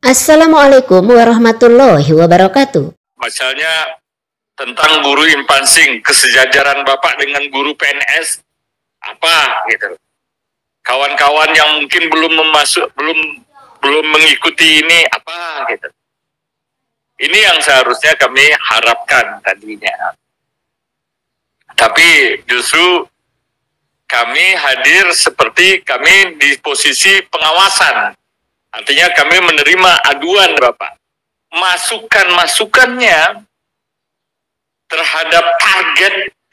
Assalamualaikum warahmatullahi wabarakatuh. Misalnya tentang guru impansing, kesejajaran Bapak dengan guru PNS apa gitu. Kawan-kawan yang mungkin belum mengikuti ini apa gitu. Ini yang seharusnya kami harapkan tadinya. Tapi justru kami hadir seperti kami di posisi pengawasan. Artinya kami menerima aduan Bapak. Masukan-masukannya terhadap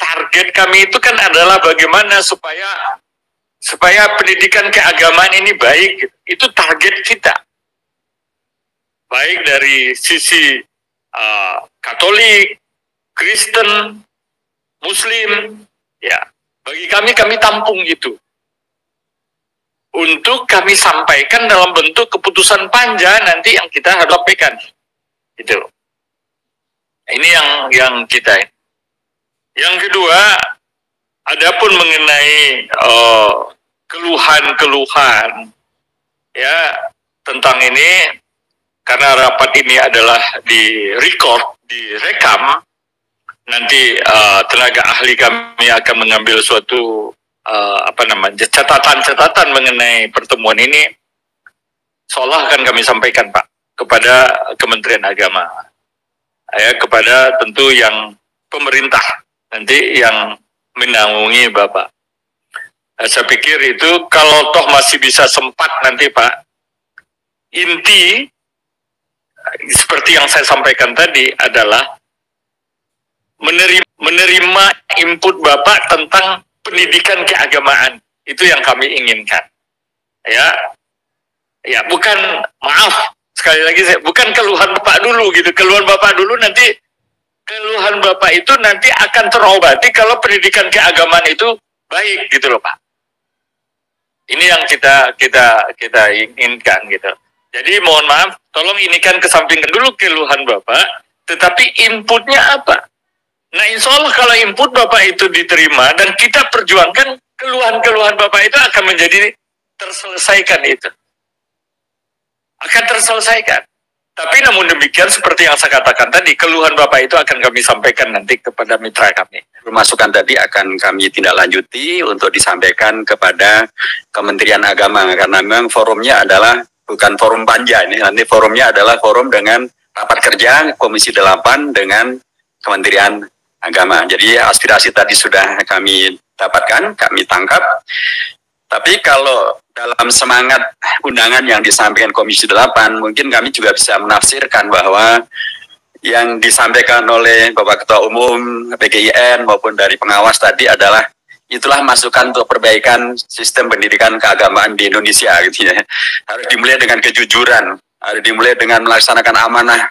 target kami itu kan adalah bagaimana supaya pendidikan keagamaan ini baik. Itu target kita. Baik dari sisi Katolik, Kristen, Muslim, ya. Bagi kami tampung itu. Untuk kami sampaikan dalam bentuk keputusan panja nanti yang kita sampaikan. Gitu. Ini yang kita. Yang kedua, adapun mengenai keluhan-keluhan ya tentang ini, karena rapat ini adalah direkam, nanti tenaga ahli kami akan mengambil suatu catatan mengenai pertemuan ini, seolah akan kami sampaikan Pak kepada Kementerian Agama, ya, kepada tentu yang pemerintah nanti yang menaungi Bapak. Saya pikir itu kalau toh masih bisa sempat nanti Pak, inti seperti yang saya sampaikan tadi adalah menerima input Bapak tentang pendidikan keagamaan. Itu yang kami inginkan. Ya, bukan, maaf sekali lagi, bukan keluhan Bapak dulu gitu. Keluhan Bapak dulu, nanti keluhan Bapak itu nanti akan terobati kalau pendidikan keagamaan itu baik gitu loh Pak. Ini yang kita inginkan gitu. Jadi mohon maaf, tolong ini kan kesampingkan dulu keluhan Bapak, tetapi inputnya apa? Nah, insya Allah kalau input Bapak itu diterima dan kita perjuangkan, keluhan-keluhan Bapak itu akan menjadi terselesaikan itu. Akan terselesaikan. Tapi namun demikian, seperti yang saya katakan tadi, keluhan Bapak itu akan kami sampaikan nanti kepada mitra kami. Masukan tadi akan kami tindak lanjuti untuk disampaikan kepada Kementerian Agama, karena memang forumnya adalah bukan forum panja ini, nanti forumnya adalah forum dengan rapat kerja Komisi 8 dengan Kementerian Agama. Jadi aspirasi tadi sudah kami dapatkan, kami tangkap. Tapi kalau dalam semangat undangan yang disampaikan Komisi 8, mungkin kami juga bisa menafsirkan bahwa yang disampaikan oleh Bapak Ketua Umum PGIN maupun dari pengawas tadi adalah itulah masukan untuk perbaikan sistem pendidikan keagamaan di Indonesia gitu ya. Harus dimulai dengan kejujuran, harus dimulai dengan melaksanakan amanah.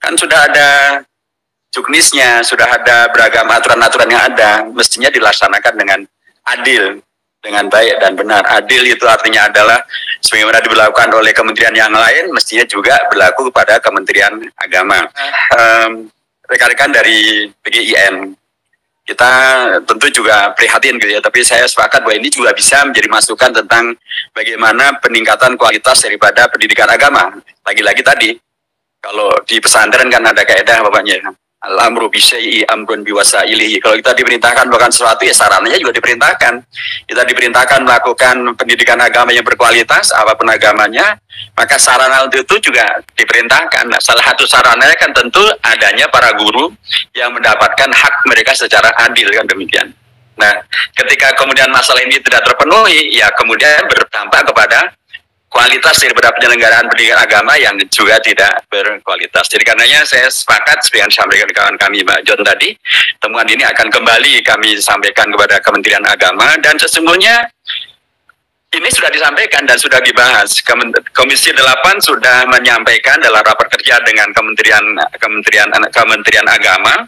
Kan sudah ada juknisnya, sudah ada beragam aturan-aturan yang ada, mestinya dilaksanakan dengan adil, dengan baik dan benar. Adil itu artinya adalah sebagaimana diberlakukan oleh kementerian yang lain, mestinya juga berlaku kepada Kementerian Agama. Rekan-rekan dari PGIN, kita tentu juga prihatin gitu ya, tapi saya sepakat bahwa ini juga bisa menjadi masukan tentang bagaimana peningkatan kualitas daripada pendidikan agama. Lagi-lagi tadi, kalau di pesantren kan ada kaidah bapaknya, al-amru bisyai'i amrun biwasailihi. Kalau kita diperintahkan melakukan sesuatu, ya sarananya juga diperintahkan. Kita diperintahkan melakukan pendidikan agama yang berkualitas, apapun agamanya, maka sarana itu juga diperintahkan. Nah, salah satu sarananya kan tentu adanya para guru yang mendapatkan hak mereka secara adil, kan demikian. Nah, ketika kemudian masalah ini tidak terpenuhi, ya kemudian berdampak kepada kualitas daripada penyelenggaraan pendidikan agama yang juga tidak berkualitas. Jadi karenanya saya sepakat seperti yang disampaikan kawan kami Mbak John tadi, temuan ini akan kembali kami sampaikan kepada Kementerian Agama, dan sesungguhnya ini sudah disampaikan dan sudah dibahas. Komisi 8 sudah menyampaikan dalam rapat kerja dengan Kementerian Agama,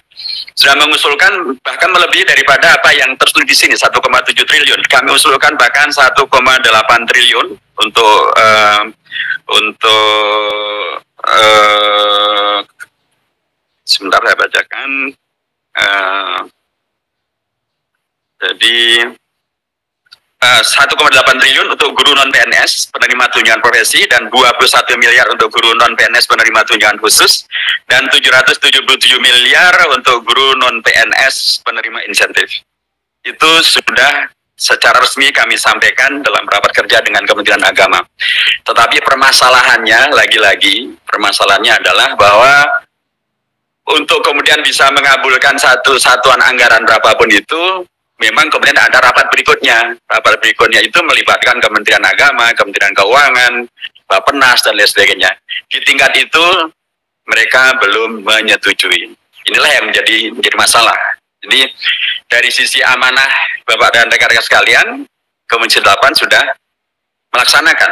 sudah mengusulkan bahkan melebihi daripada apa yang tertulis di sini, 1,7 triliun. Kami usulkan bahkan 1,8 triliun untuk sebentar saya bacakan. Jadi 1,8 triliun untuk guru non-PNS penerima tunjangan profesi dan 21 miliar untuk guru non-PNS penerima tunjangan khusus dan 777 miliar untuk guru non-PNS penerima insentif. Itu sudah secara resmi kami sampaikan dalam rapat kerja dengan Kementerian Agama. Tetapi permasalahannya, lagi-lagi permasalahannya adalah bahwa untuk kemudian bisa mengabulkan satu satuan anggaran berapapun itu, memang kemudian ada rapat berikutnya. Rapat berikutnya itu melibatkan Kementerian Agama, Kementerian Keuangan, Bappenas, dan lain sebagainya. Di tingkat itu, mereka belum menyetujui. Inilah yang menjadi masalah. Jadi, dari sisi amanah Bapak dan rekan-rekan sekalian, Komisi 8 sudah melaksanakan,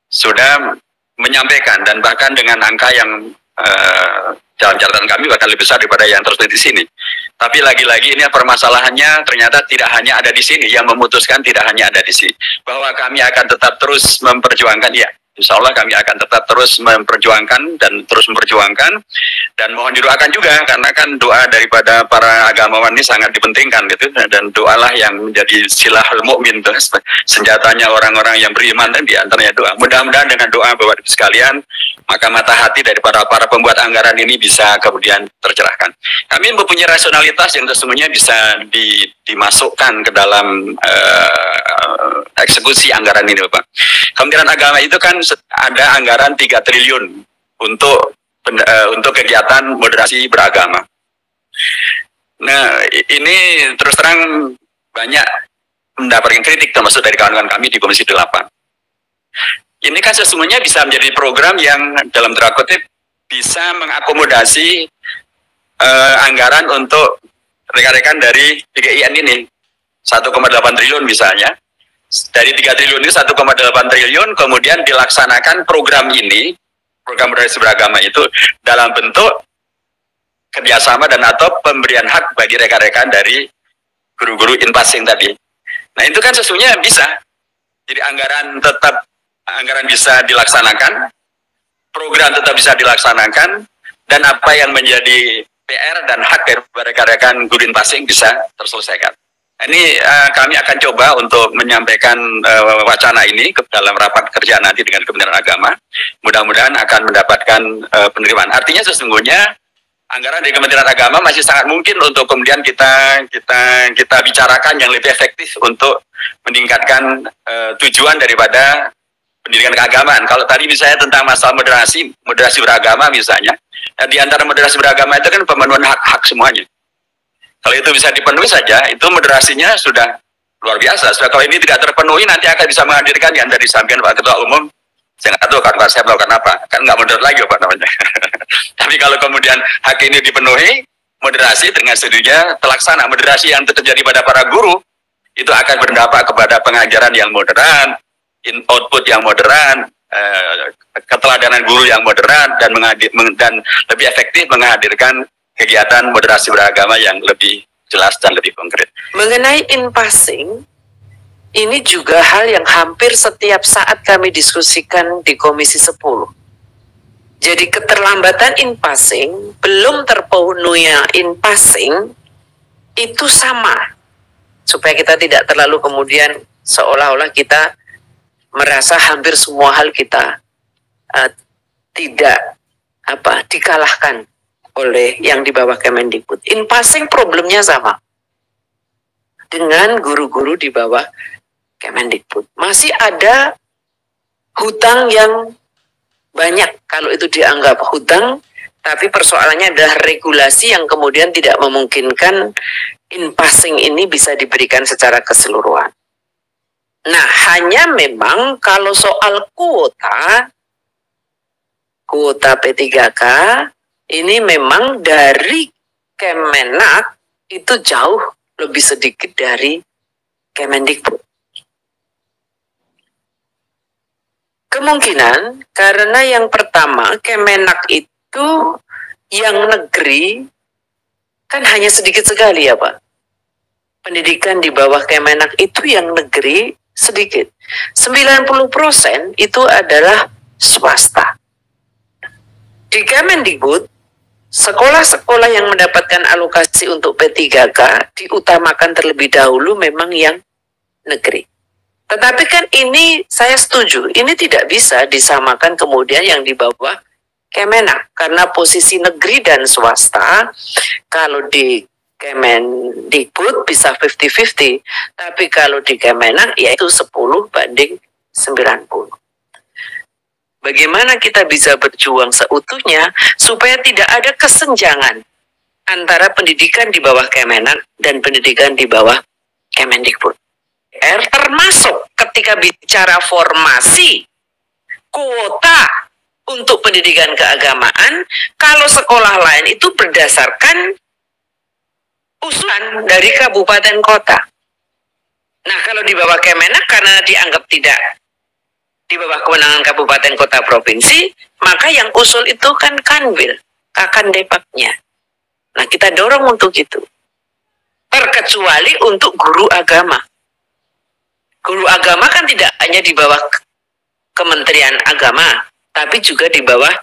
sudah menyampaikan, dan bahkan dengan angka yang dalam catatan kami bahkan lebih besar daripada yang tertulis di sini. Tapi lagi-lagi ini permasalahannya ternyata tidak hanya ada di sini, yang memutuskan tidak hanya ada di sini. Bahwa kami akan tetap terus memperjuangkan, ya, insya Allah kami akan tetap terus memperjuangkan dan terus memperjuangkan, dan mohon didoakan juga, karena kan doa daripada para agamawan ini sangat dipentingkan gitu, dan doalah yang menjadi silahul mukmin, senjatanya orang-orang yang beriman, dan diantaranya doa. Mudah-mudahan dengan doa Bapak Ibu sekalian, maka mata hati daripada para pembuat anggaran ini bisa kemudian tercerahkan. Kami mempunyai rasionalitas yang sesungguhnya bisa dimasukkan ke dalam eksekusi anggaran ini, Bapak. Kementerian Agama itu kan ada anggaran 3 triliun untuk kegiatan moderasi beragama. Nah, ini terus terang banyak mendapatkan kritik, termasuk dari kawan-kawan kami di Komisi 8. Ini kan sesungguhnya bisa menjadi program yang dalam tanda kutip bisa mengakomodasi anggaran untuk rekan-rekan dari PGIN ini 1,8 triliun misalnya. Dari 3 triliun ini 1,8 triliun kemudian dilaksanakan program ini, program moderasi beragama itu dalam bentuk kerjasama dan atau pemberian hak bagi rekan-rekan dari guru-guru in-passing tadi. Nah itu kan sesungguhnya bisa. Jadi anggaran bisa dilaksanakan, program tetap bisa dilaksanakan, dan apa yang menjadi PR dan hak dari rekan-rekan guru in-passing bisa terselesaikan. Ini kami akan coba untuk menyampaikan wacana ini ke dalam rapat kerja nanti dengan Kementerian Agama. Mudah-mudahan akan mendapatkan penerimaan. Artinya sesungguhnya anggaran dari Kementerian Agama masih sangat mungkin untuk kemudian kita bicarakan yang lebih efektif untuk meningkatkan tujuan daripada pendidikan keagamaan. Kalau tadi misalnya tentang masalah moderasi beragama misalnya, di antara moderasi beragama itu kan pemenuhan hak-hak semuanya. Kalau itu bisa dipenuhi saja, itu moderasinya sudah luar biasa. Soalnya kalau ini tidak terpenuhi, nanti akan bisa menghadirkan yang dari sampaian Pak Ketua Umum, saya nggak tahu kan saya melakukan apa, kan nggak moderat lagi Pak namanya. Tapi kalau kemudian hak ini dipenuhi, moderasi dengan sendirinya terlaksana. Moderasi yang terjadi pada para guru, itu akan berdampak kepada pengajaran yang moderan, output yang moderan, keteladanan guru yang moderan, dan lebih efektif menghadirkan kegiatan moderasi beragama yang lebih jelas dan lebih konkret. Mengenai in-passing, ini juga hal yang hampir setiap saat kami diskusikan di Komisi 10. Jadi keterlambatan in-passing, belum terpenuhinya in-passing, itu sama. Supaya kita tidak terlalu kemudian seolah-olah kita merasa hampir semua hal kita tidak dikalahkan oleh yang di bawah Kemendikbud. In-passing problemnya sama dengan guru-guru di bawah Kemendikbud. Masih ada hutang yang banyak kalau itu dianggap hutang, tapi persoalannya adalah regulasi yang kemudian tidak memungkinkan in-passing ini bisa diberikan secara keseluruhan. Nah, hanya memang kalau soal kuota P3K, ini memang dari Kemenak itu jauh lebih sedikit dari Kemendikbud. Kemungkinan karena yang pertama Kemenak itu yang negeri kan hanya sedikit sekali ya Pak. Pendidikan di bawah Kemenak itu yang negeri sedikit. 90% itu adalah swasta. Di Kemendikbud, sekolah-sekolah yang mendapatkan alokasi untuk P3K diutamakan terlebih dahulu memang yang negeri. Tetapi kan ini saya setuju, ini tidak bisa disamakan kemudian yang di bawah Kemenak, karena posisi negeri dan swasta kalau di Kemendikbud bisa 50-50, tapi kalau di Kemenak yaitu 10/90. Bagaimana kita bisa berjuang seutuhnya supaya tidak ada kesenjangan antara pendidikan di bawah Kemenak dan pendidikan di bawah Kemendikbud. Termasuk ketika bicara formasi kuota untuk pendidikan keagamaan, kalau sekolah lain itu berdasarkan usulan dari kabupaten kota. Nah, kalau di bawah Kemenak karena dianggap tidak di bawah kewenangan kabupaten kota provinsi, maka yang usul itu kan Kanwil, Kakan Depaknya. Nah, kita dorong untuk itu. Terkecuali untuk guru agama. Guru agama kan tidak hanya di bawah Kementerian Agama, tapi juga di bawah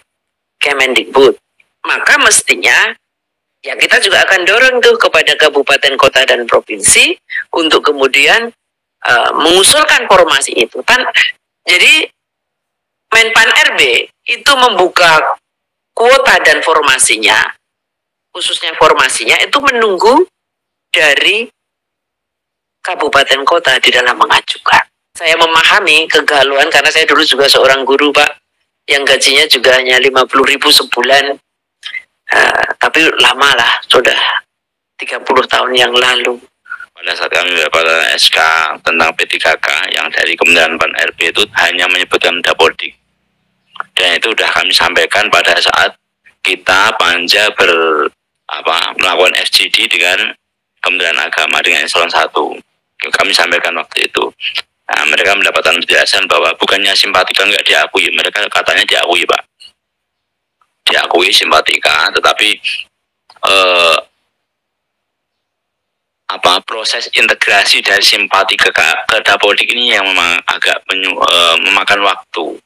Kemendikbud. Maka mestinya ya kita juga akan dorong tuh kepada kabupaten, kota, dan provinsi untuk kemudian mengusulkan formasi itu. Jadi Menpan RB itu membuka kuota dan formasinya, khususnya formasinya itu menunggu dari kabupaten kota di dalam mengajukan. Saya memahami kegalauan karena saya dulu juga seorang guru, Pak, yang gajinya juga hanya 50.000 sebulan, tapi lama lah, sudah 30 tahun yang lalu. Pada saat kami mendapat SK tentang P3K yang dari Kementerian Pan RB itu hanya menyebutkan Dapodik, dan itu sudah kami sampaikan pada saat kita panja melakukan FGD dengan Kementerian Agama dengan eselon 1. Kami sampaikan waktu itu. Nah, mereka mendapatkan penjelasan bahwa bukannya simpatika nggak diakui, mereka katanya diakui, Pak. Diakui simpatika, tetapi proses integrasi dari simpatika ke Dapodik ini yang memang agak memakan waktu.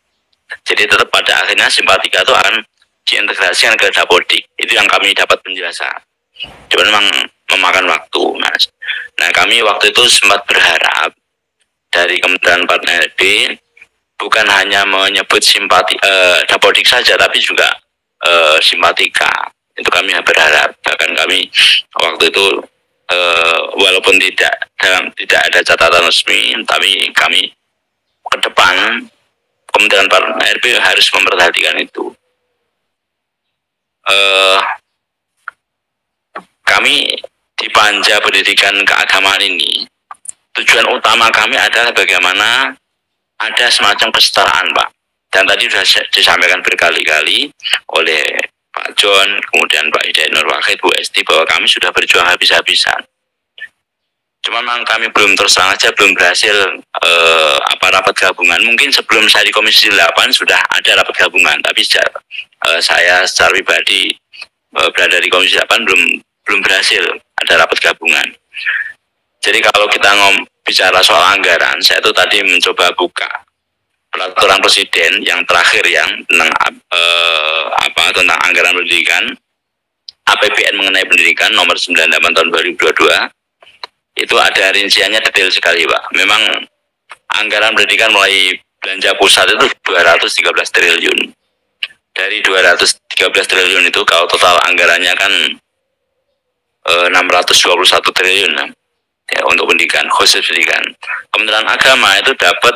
Jadi tetap pada akhirnya simpatika itu akan diintegrasikan ke Dapodik. Itu yang kami dapat penjelasan. Cuma memang memakan waktu, Mas. Nah, kami waktu itu sempat berharap dari Kementerian Pan RB bukan hanya menyebut Dapodik saja, tapi juga simpatika. Itu kami berharap. Bahkan kami waktu itu walaupun tidak ada catatan resmi, tapi kami ke depan Kementerian Pan RB harus memperhatikan itu. Kami di panja pendidikan keagamaan ini, tujuan utama kami adalah bagaimana ada semacam kesetaraan, Pak. Dan tadi sudah disampaikan berkali-kali oleh Pak John, kemudian Pak Hidayat Nur Wahid, Bu Esti, bahwa kami sudah berjuang habis-habisan. Cuma memang kami belum belum berhasil rapat gabungan. Mungkin sebelum saya di Komisi 8 sudah ada rapat gabungan, tapi saya secara pribadi berada di Komisi 8 belum berhasil ada rapat gabungan. Jadi kalau kita bicara soal anggaran, saya itu tadi mencoba buka peraturan presiden yang terakhir yang tentang tentang anggaran pendidikan, APBN mengenai pendidikan nomor 98 tahun 2022. Itu ada rinciannya detail sekali, Pak. Memang anggaran pendidikan mulai belanja pusat itu 213 triliun. Dari 213 triliun itu kalau total anggarannya kan 621 triliun ya, untuk pendidikan, khusus pendidikan. Kementerian Agama itu dapat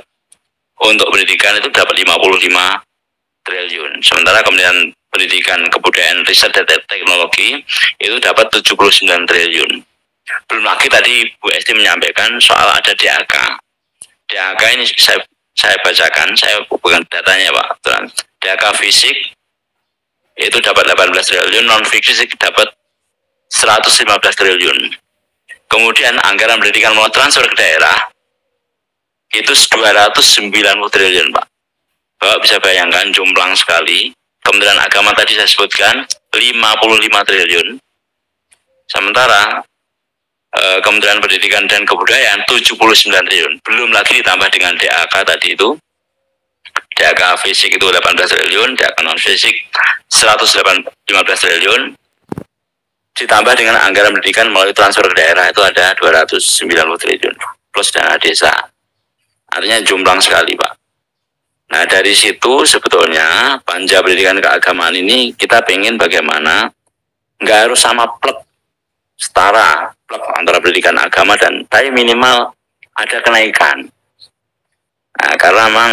untuk pendidikan itu dapat 55 triliun. Sementara Kementerian Pendidikan, Kebudayaan, Riset dan Teknologi itu dapat 79 triliun. Belum lagi tadi Bu Esti menyampaikan soal ada DAK. DAK ini saya bacakan, saya bukan datanya, Pak. DAK fisik itu dapat 18 triliun, non fisik dapat 115 triliun. Kemudian anggaran pendidikan mau transfer ke daerah itu 290 triliun, Pak. Bapak bisa bayangkan jomplang sekali. Kementerian Agama tadi saya sebutkan 55 triliun. Sementara Kementerian Pendidikan dan Kebudayaan 79 triliun. Belum lagi ditambah dengan DAK tadi itu. DAK fisik itu 18 triliun, DAK non fisik 115 triliun. Ditambah dengan anggaran pendidikan melalui transfer ke daerah itu ada 290 triliun plus dana desa. Artinya jomplang sekali, Pak. Nah, dari situ sebetulnya Panja Pendidikan Keagamaan ini kita pengen bagaimana nggak harus sama plek, setara plek antara pendidikan agama dan tapi minimal ada kenaikan. Nah, karena memang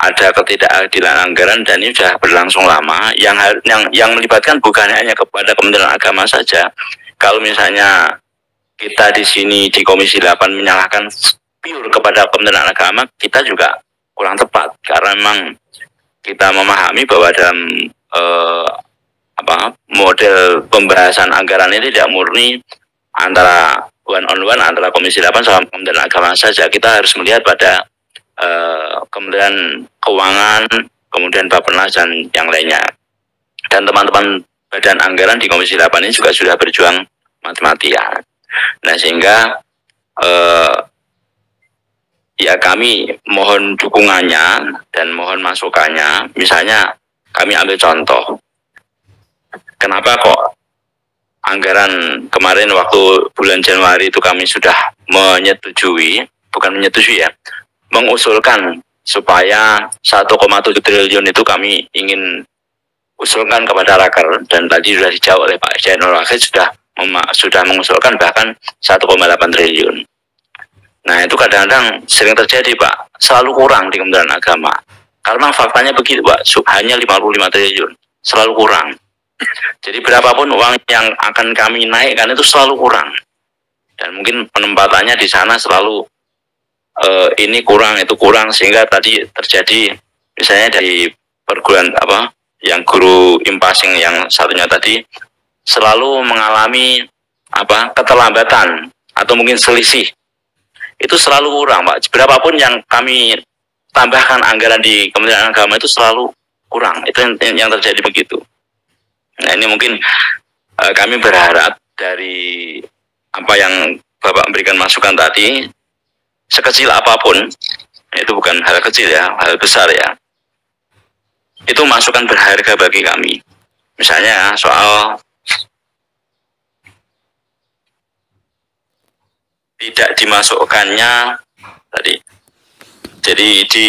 ada ketidakadilan anggaran dan ini sudah berlangsung lama. Yang melibatkan bukan hanya kepada Kementerian Agama saja. Kalau misalnya kita di sini di Komisi 8 menyalahkan pure kepada Kementerian Agama, kita juga kurang tepat karena memang kita memahami bahwa dalam model pembahasan anggaran ini tidak murni antara one on one antara Komisi 8 sama Kementerian Agama saja. Kita harus melihat pada Kementerian Keuangan, kemudian Bappenas dan yang lainnya. Dan teman-teman badan anggaran di Komisi 8 ini juga sudah berjuang mati-matian. Nah, sehingga ya kami mohon dukungannya dan mohon masukannya. Misalnya kami ambil contoh, kenapa kok anggaran kemarin waktu bulan Januari itu kami sudah mengusulkan supaya 1,7 triliun itu kami ingin usulkan kepada Raker, dan tadi sudah dijawab oleh Pak Zainul Wahid sudah mengusulkan bahkan 1,8 triliun. Nah, itu kadang-kadang sering terjadi, Pak, selalu kurang di Kementerian Agama. Karena faktanya begitu, Pak, hanya 55 triliun, selalu kurang. Jadi berapapun uang yang akan kami naikkan itu selalu kurang. Dan mungkin penempatannya di sana selalu ini kurang, itu kurang, sehingga tadi terjadi misalnya dari perguruan yang guru impasing yang satunya tadi selalu mengalami keterlambatan atau mungkin selisih. Itu selalu kurang, Pak. Berapapun yang kami tambahkan anggaran di Kementerian Agama itu selalu kurang. Itu yang terjadi begitu. Nah, ini mungkin kami berharap dari apa yang Bapak berikan masukan tadi, sekecil apapun, itu bukan hal kecil ya, hal besar ya, itu masukan berharga bagi kami. Misalnya soal tidak dimasukkannya tadi, jadi di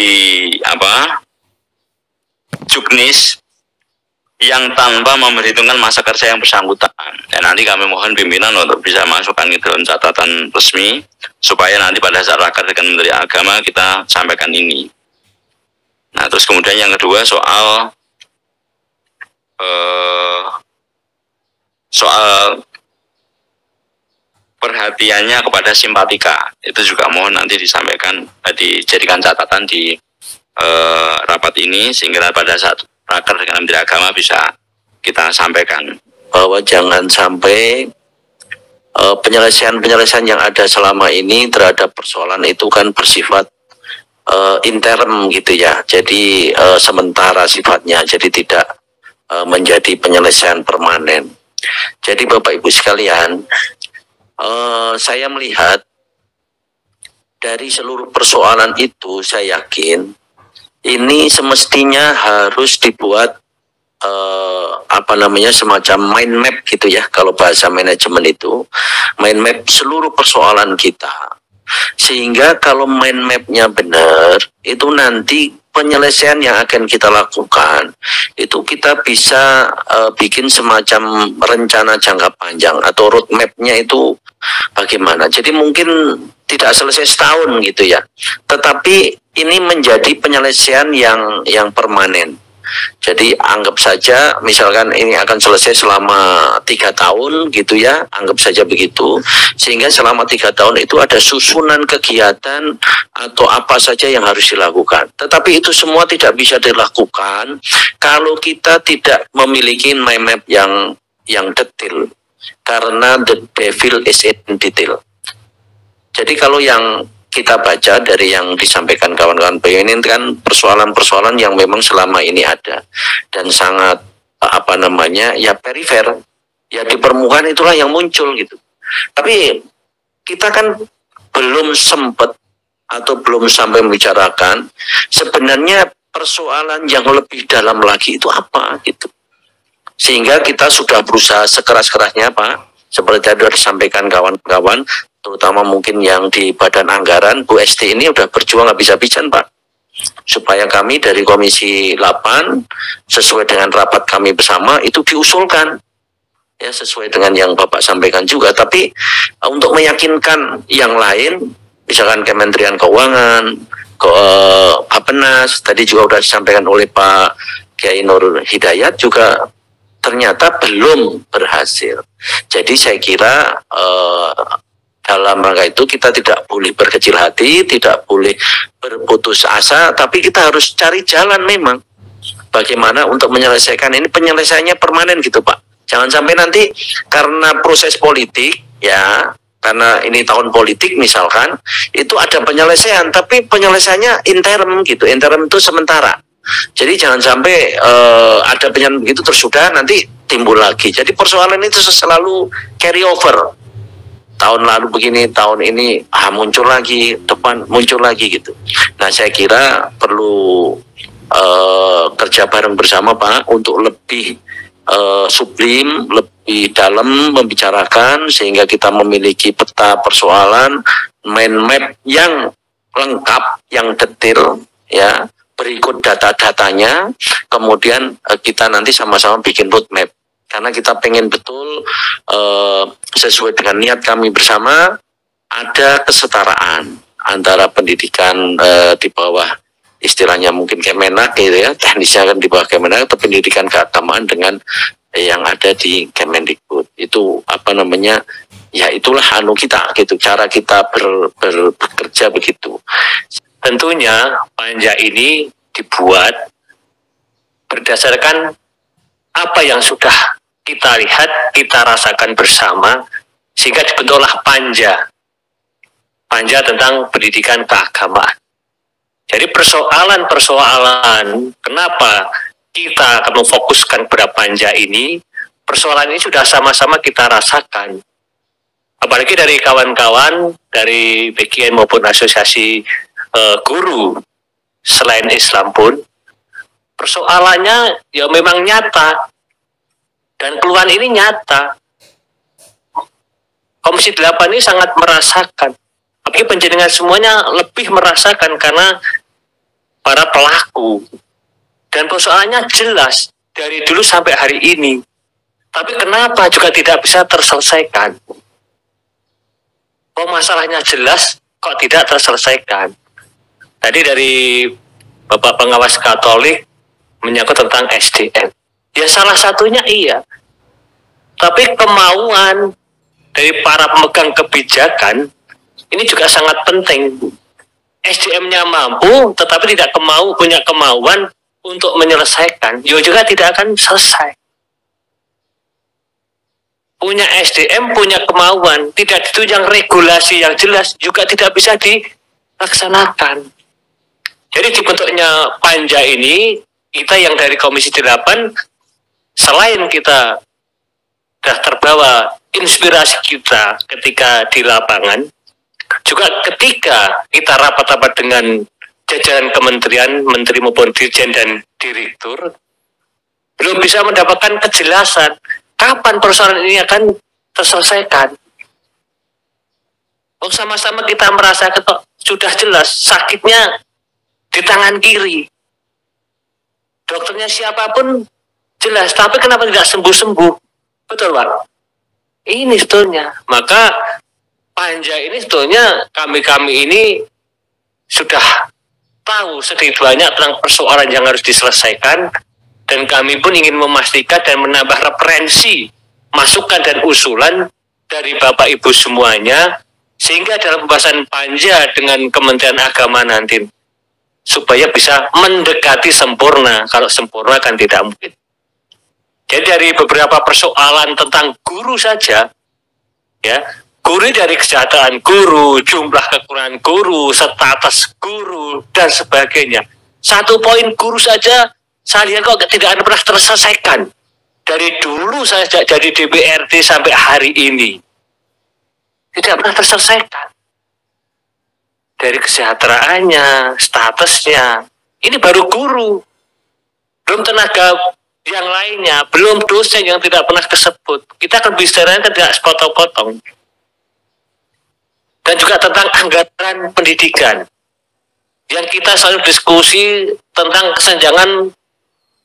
Juknis yang tanpa memperhitungkan masa kerja yang bersangkutan. Dan nanti kami mohon pimpinan untuk bisa masukkan ke dalam catatan resmi supaya nanti pada saat raker dengan Menteri Agama kita sampaikan ini. Nah, terus kemudian yang kedua soal perhatiannya kepada simpatika, itu juga mohon nanti disampaikan, dijadikan catatan di rapat ini sehingga pada saat raker dengan Menteri Agama bisa kita sampaikan bahwa jangan sampai penyelesaian yang ada selama ini terhadap persoalan itu kan bersifat interim gitu ya, jadi sementara sifatnya, jadi tidak menjadi penyelesaian permanen. Jadi Bapak Ibu sekalian, saya melihat dari seluruh persoalan itu, saya yakin ini semestinya harus dibuat semacam mind map gitu ya, kalau bahasa manajemen itu mind map seluruh persoalan kita, sehingga kalau mind mapnya benar, itu nanti penyelesaian yang akan kita lakukan itu kita bisa bikin semacam rencana jangka panjang atau roadmapnya itu bagaimana. Jadi mungkin tidak selesai setahun gitu ya, tetapi ini menjadi penyelesaian yang permanen. Jadi anggap saja misalkan ini akan selesai selama 3 tahun gitu ya, anggap saja begitu, sehingga selama 3 tahun itu ada susunan kegiatan atau apa saja yang harus dilakukan. Tetapi itu semua tidak bisa dilakukan kalau kita tidak memiliki mind map yang detail, karena the devil is in detail. Jadi kalau yang kita baca dari yang disampaikan kawan-kawan PU ini kan persoalan-persoalan yang memang selama ini ada dan sangat perifer, ya di permukaan itulah yang muncul gitu. Tapi kita kan belum sempat atau belum sampai membicarakan sebenarnya persoalan yang lebih dalam lagi itu apa gitu. Sehingga kita sudah berusaha sekeras-kerasnya, Pak, seperti tadi sudah disampaikan kawan-kawan, terutama mungkin yang di Badan Anggaran, Bu Esti ini udah berjuang habis-habisan Pak, supaya kami dari Komisi 8 sesuai dengan rapat kami bersama itu diusulkan, ya sesuai dengan yang Bapak sampaikan juga. Tapi untuk meyakinkan yang lain, misalkan Kementerian Keuangan, Bappenas, tadi juga sudah disampaikan oleh Pak Kiai Nur Hidayat juga ternyata belum berhasil. Jadi saya kira dalam rangka itu kita tidak boleh berkecil hati, tidak boleh berputus asa, tapi kita harus cari jalan memang bagaimana untuk menyelesaikan ini, penyelesaiannya permanen gitu Pak. Jangan sampai nanti karena proses politik ya, karena ini tahun politik misalkan, itu ada penyelesaian, tapi penyelesaiannya interim gitu, interim itu sementara. Jadi jangan sampai ada penyelesaian begitu terus sudah nanti timbul lagi. Jadi persoalan itu selalu carry over. Tahun lalu begini, tahun ini muncul lagi, depan muncul lagi gitu. Nah saya kira perlu kerja bareng bersama Pak untuk lebih sublim, lebih dalam membicarakan sehingga kita memiliki peta persoalan, mind map yang lengkap, yang detail ya, berikut data-datanya, kemudian kita nanti sama-sama bikin roadmap. Karena kita pengen betul sesuai dengan niat kami bersama, ada kesetaraan antara pendidikan di bawah istilahnya mungkin Kemenak gitu ya, teknisnya kan di bawah Kemenak, atau pendidikan keagamaan dengan yang ada di Kemendikbud. Itu apa namanya, ya itulah kita gitu, cara kita bekerja begitu. Tentunya panja ini dibuat berdasarkan apa yang sudah kita lihat, kita rasakan bersama, sehingga dibentuklah panja tentang pendidikan keagamaan. Jadi persoalan-persoalan kenapa kita akan memfokuskan pada panja ini, persoalan ini sudah sama-sama kita rasakan. Apalagi dari kawan-kawan dari BKN maupun asosiasi guru selain Islam pun, persoalannya ya memang nyata, dan keluhan ini nyata. Komisi 8 ini sangat merasakan, tapi penjaringan semuanya lebih merasakan karena para pelaku. Dan persoalannya jelas dari dulu sampai hari ini. Tapi kenapa juga tidak bisa terselesaikan? Oh, masalahnya jelas kok tidak terselesaikan. Tadi dari Bapak Pengawas Katolik menyangkut tentang SDM. Ya salah satunya iya. Tapi kemauan dari para pemegang kebijakan ini juga sangat penting. SDM-nya mampu, tetapi tidak punya kemauan untuk menyelesaikan, juga tidak akan selesai. Punya SDM, punya kemauan, tidak ditunjang regulasi yang jelas, juga tidak bisa dilaksanakan. Jadi dibentuknya panja ini, kita yang dari Komisi 8, selain kita sudah terbawa inspirasi kita ketika di lapangan, juga ketika kita rapat-rapat dengan jajaran kementerian, menteri maupun dirjen dan direktur, belum bisa mendapatkan kejelasan kapan persoalan ini akan terselesaikan. Oh, sama-sama kita merasa sudah jelas sakitnya di tangan kiri. Dokternya siapapun jelas, tapi kenapa tidak sembuh-sembuh? Betul Pak? Ini sebetulnya. Maka panja ini sebetulnya kami ini sudah tahu sedikit banyak tentang persoalan yang harus diselesaikan, dan kami pun ingin memastikan dan menambah referensi, masukan dan usulan dari Bapak Ibu semuanya, sehingga dalam pembahasan panja dengan Kementerian Agama nanti supaya bisa mendekati sempurna. Kalau sempurna kan tidak mungkin. Jadi dari beberapa persoalan tentang guru saja, ya, guru dari kesejahteraan guru, jumlah kekurangan guru, status guru, dan sebagainya. Satu poin guru saja, saya lihat kok tidak pernah terselesaikan. Dari dulu saya jadi DPRD sampai hari ini, tidak pernah terselesaikan. Dari kesejahteraannya, statusnya, ini baru guru. Belum tenaga yang lainnya, belum dosen yang tidak pernah disebut. Kita akan bicaranya tidak sepotong-potong. dan juga tentang anggaran pendidikan. Yang kita selalu diskusi tentang kesenjangan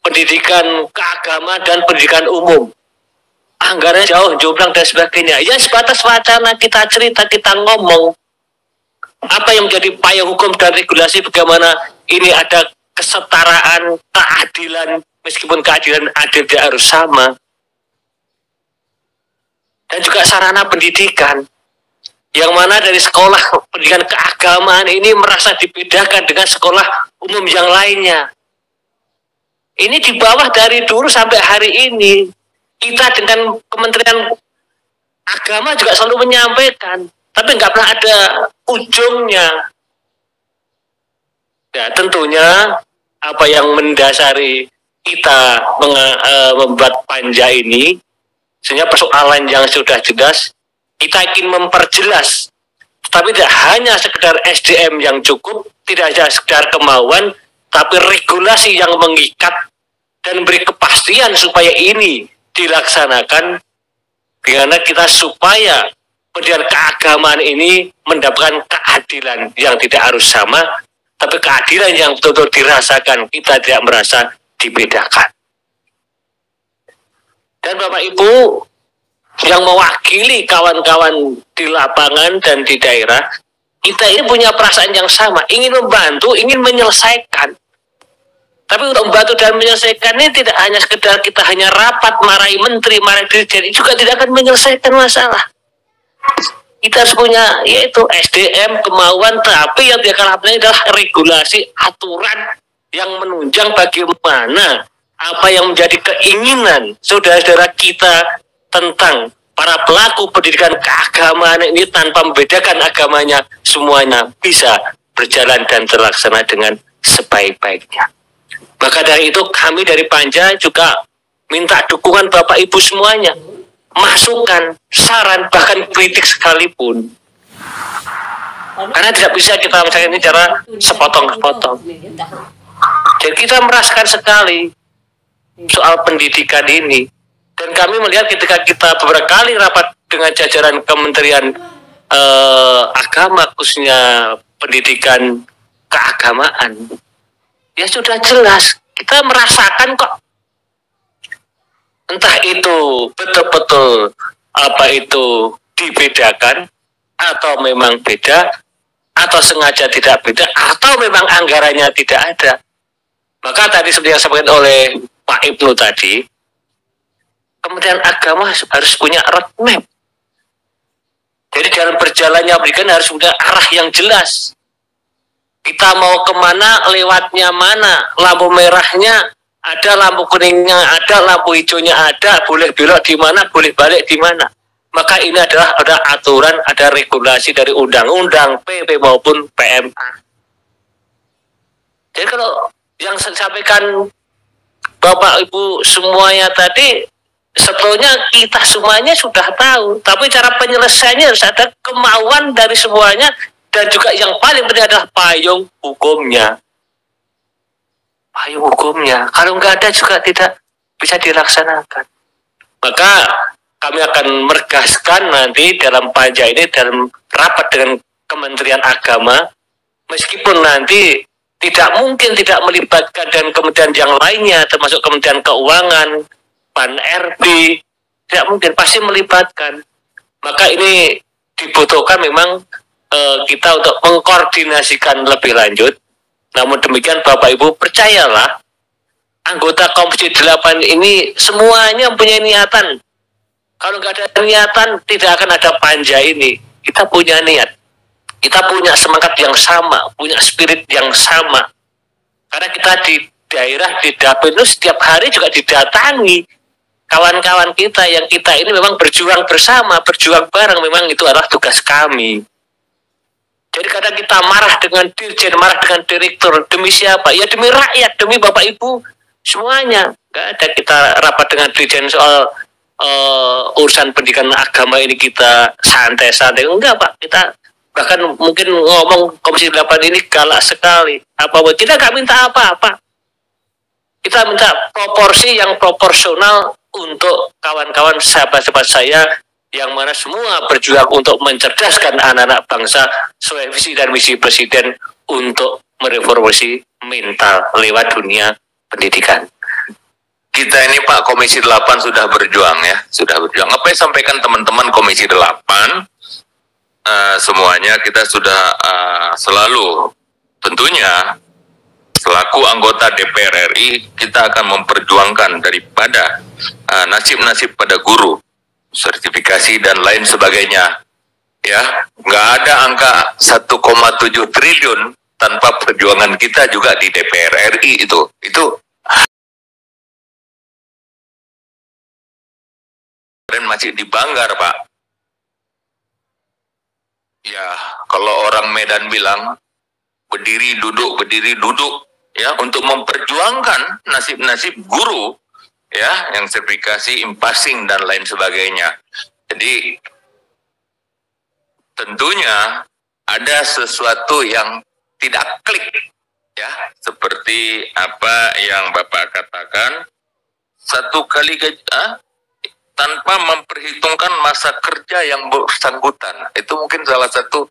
pendidikan keagamaan dan pendidikan umum. Anggarannya jauh jomplang dan sebagainya. Ya sebatas wacana, kita cerita, kita ngomong. Apa yang menjadi payung hukum dan regulasi bagaimana ini ada kesetaraan, keadilan, meskipun keadilan adil tidak harus sama. Dan juga sarana pendidikan. Yang mana dari sekolah pendidikan keagamaan ini merasa dibedakan dengan sekolah umum yang lainnya. Ini di bawah dari dulu sampai hari ini. Kita dengan Kementerian Agama juga selalu menyampaikan, tapi nggak pernah ada ujungnya. Ya tentunya apa yang mendasari kita membuat panja ini, sehingga persoalan yang sudah jelas, kita ingin memperjelas, tapi tidak hanya sekedar SDM yang cukup, tidak hanya sekedar kemauan, tapi regulasi yang mengikat dan beri kepastian supaya ini dilaksanakan, dengan kita supaya pendidikan keagamaan ini mendapatkan keadilan yang tidak harus sama, tapi keadilan yang betul-betul dirasakan, kita tidak merasa dibedakan. Dan Bapak Ibu yang mewakili kawan-kawan di lapangan dan di daerah, kita ini punya perasaan yang sama, ingin membantu, ingin menyelesaikan. Tapi untuk membantu dan menyelesaikan ini tidak hanya sekedar kita hanya rapat, marahi menteri, marahi dirjen, juga tidak akan menyelesaikan masalah. Kita harus punya yaitu SDM, kemauan, tapi yang tidak kalah penting adalah regulasi, aturan yang menunjang bagaimana apa yang menjadi keinginan saudara-saudara kita tentang para pelaku pendidikan keagamaan ini tanpa membedakan agamanya, semuanya bisa berjalan dan terlaksana dengan sebaik-baiknya. Maka dari itu kami dari Panja juga minta dukungan Bapak Ibu semuanya, masukan, saran, bahkan kritik sekalipun. Karena tidak bisa kita misalkan ini cara sepotong-sepotong. Jadi kita merasakan sekali soal pendidikan ini. Dan kami melihat ketika kita beberapa kali rapat dengan jajaran Kementerian Agama, khususnya pendidikan keagamaan, ya sudah jelas, kita merasakan kok. Entah itu betul-betul apa itu dibedakan, atau memang beda, atau sengaja tidak beda, atau memang anggarannya tidak ada. Maka tadi seperti yang disampaikan oleh Pak Ibnu tadi, Kementerian Agama harus punya roadmap. Jadi dalam berjalannya pendidikan harus punya arah yang jelas. Kita mau kemana, lewatnya mana, lampu merahnya ada, lampu kuningnya ada, lampu hijaunya ada, boleh belok di mana, boleh balik di mana. Maka ini adalah ada aturan, ada regulasi dari undang-undang, PP maupun PMA. Jadi kalau yang saya sampaikan Bapak Ibu semuanya tadi, sebetulnya kita semuanya sudah tahu, tapi cara penyelesaiannya harus ada kemauan dari semuanya. Dan juga yang paling penting adalah payung hukumnya. Payung hukumnya. Kalau nggak ada juga tidak bisa dilaksanakan. Maka kami akan menegaskan nanti dalam panja ini, dalam rapat dengan Kementerian Agama, meskipun nanti tidak mungkin tidak melibatkan dan kementerian yang lainnya, termasuk Kementerian Keuangan, PAN-RB, tidak mungkin, pasti melibatkan. Maka ini dibutuhkan memang kita untuk mengkoordinasikan lebih lanjut. Namun demikian Bapak Ibu percayalah, anggota Komisi 8 ini semuanya punya niatan. Kalau nggak ada niatan, tidak akan ada panja ini. Kita punya niat, kita punya semangat yang sama, punya spirit yang sama. Karena kita di daerah, di dapil itu setiap hari juga didatangi kawan-kawan kita yang kita ini memang berjuang bersama, berjuang bareng, memang itu adalah tugas kami. Jadi kadang kita marah dengan dirjen, marah dengan direktur, demi siapa? Ya demi rakyat, demi Bapak Ibu semuanya. Gak ada kita rapat dengan dirjen soal urusan pendidikan agama ini kita santai-santai. Enggak Pak, kita bahkan mungkin ngomong Komisi 8 ini galak sekali. Kita gak minta apa-apa. Kita minta proporsi yang proporsional untuk kawan-kawan sahabat-sahabat saya yang mana semua berjuang untuk mencerdaskan anak-anak bangsa sesuai visi dan misi Presiden untuk mereformasi mental lewat dunia pendidikan. Kita ini Pak Komisi 8 sudah berjuang ya, sudah berjuang. Apa yang sampaikan teman-teman Komisi 8, semuanya kita sudah selalu tentunya selaku anggota DPR RI kita akan memperjuangkan daripada nasib-nasib pada guru, sertifikasi dan lain sebagainya. Ya, nggak ada angka 1,7 triliun tanpa perjuangan kita juga di DPR RI itu masih dibanggar Pak. Ya, kalau orang Medan bilang berdiri duduk ya, untuk memperjuangkan nasib-nasib guru ya yang sertifikasi, impasing dan lain sebagainya. Jadi tentunya ada sesuatu yang tidak klik ya, seperti apa yang Bapak katakan, satu kali tanpa memperhitungkan masa kerja yang bersangkutan. Itu mungkin salah satu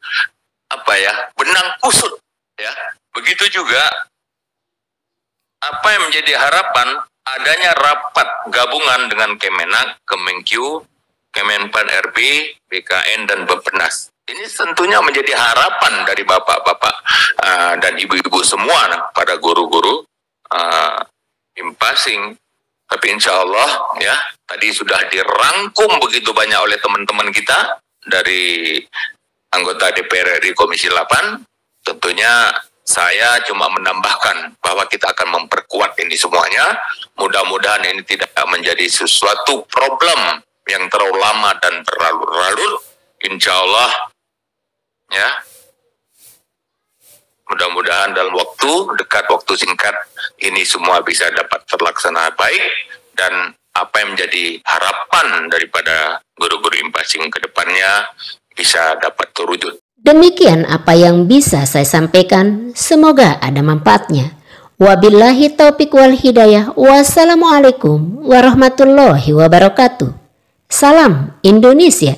benang kusut ya. Begitu juga apa yang menjadi harapan adanya rapat gabungan dengan Kemenak, Kemenkyu, Kemenpan RB, BKN dan Bappenas. Ini tentunya menjadi harapan dari bapak-bapak dan ibu-ibu semua pada guru-guru impasing. Tapi insya Allah ya, tadi sudah dirangkum begitu banyak oleh teman-teman kita dari anggota DPR RI Komisi 8. Tentunya saya cuma menambahkan bahwa kita akan memperkuat ini semuanya. Mudah-mudahan ini tidak menjadi sesuatu problem yang terlalu lama dan terlalu-lalu. Insya Allah ya, mudah-mudahan dalam waktu singkat ini semua bisa dapat terlaksana baik, dan apa yang menjadi harapan daripada guru-guru impasing ke depannya bisa dapat terwujud. Demikian apa yang bisa saya sampaikan, semoga ada manfaatnya. Wabillahi taufiq wal hidayah. Wassalamualaikum warahmatullahi wabarakatuh. Salam Indonesia.